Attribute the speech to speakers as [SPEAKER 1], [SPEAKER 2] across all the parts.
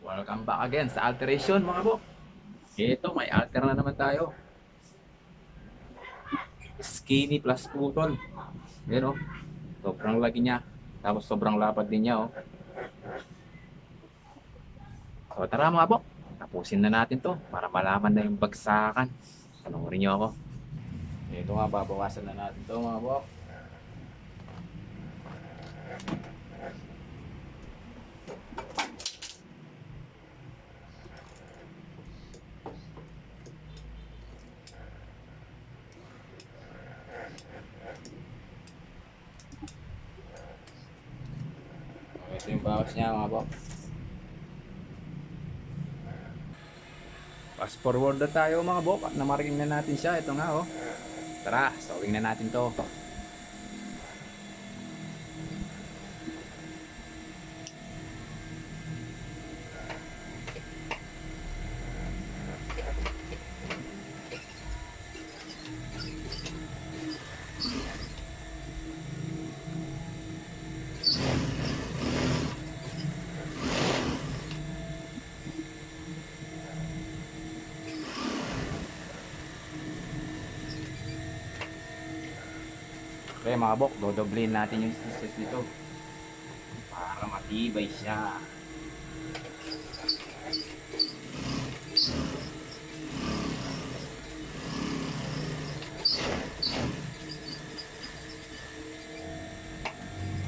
[SPEAKER 1] Welcome back again sa alteration mga bok. Ito, may alter na naman tayo. Skinny plus putol. Yan o. Sobrang laki niya. Tapos sobrang lapad din niya o. So tara mga bok. Tapusin na natin to para malaman na yung bagsakan. Panoorin niyo ako. Ito nga, babawasan na natin to mga bok. Ito yung bawas niya mga bok. Fast forward na tayo mga bok at namarking na natin siya. Ito nga oh. Tara, sawing na natin to. Okay mga bok, dodoblin natin yung stitches dito para matibay siya.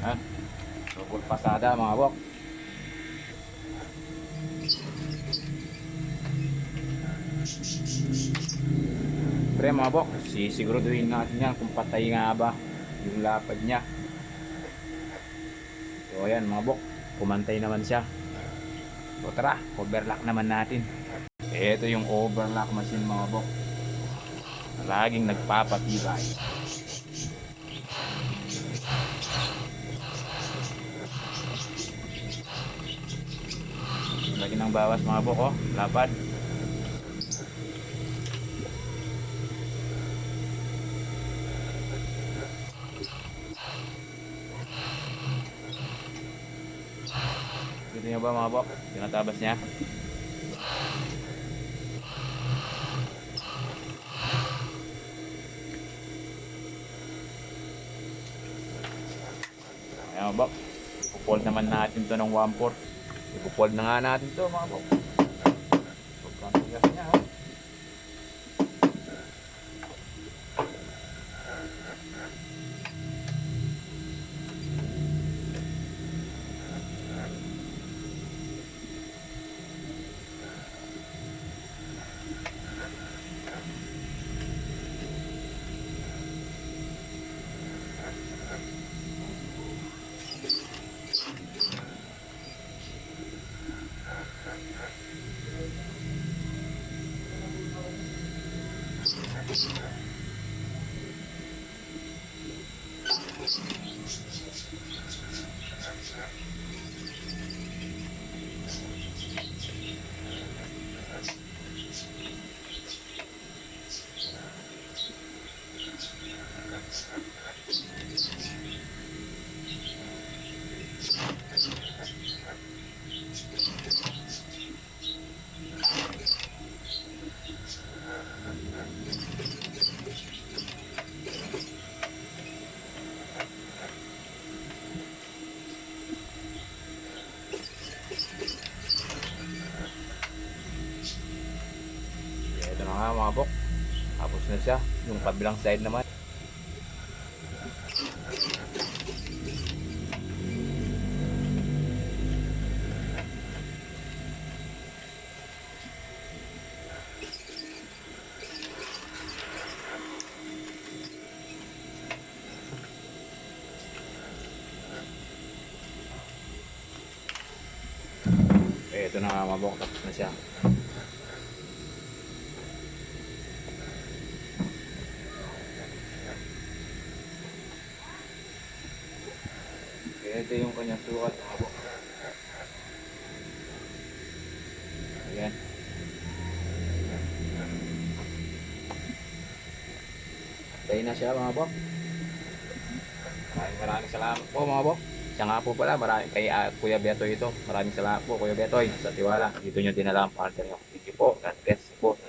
[SPEAKER 1] Yan, double pasada mga bok. Pre mga bok, sisiguraduhin natin yan kung patay nga ba yung lapad niya. So ayan mga bok, kumantay naman siya. So tara, overlock naman natin. Ito yung overlock machine mga bok, laging nagpapatibay. Lagi ng bawas mga bok oh, lapad. Dito nyo ba mga bok? Tinatabas niya. Ayan mga bok. Ipupold naman natin to ng 1/4. Ipupold na nga natin to mga bok. Sobrang tigas niya oh. Ito na nga mga bok, tapos na siya. Yung kabilang side naman. Ito na nga mga bok, tapos na siya. Ito yung kanyang sukat mga bok. Ayan. Tayo na siya mga bok. Maraming salamat po mga bok Siya nga po pala, maraming kay Kuya Betoy ito. Maraming salamat po Kuya Betoy sa tiwala. Dito nyo dinala ang partner nyo. Thank you po. God bless po.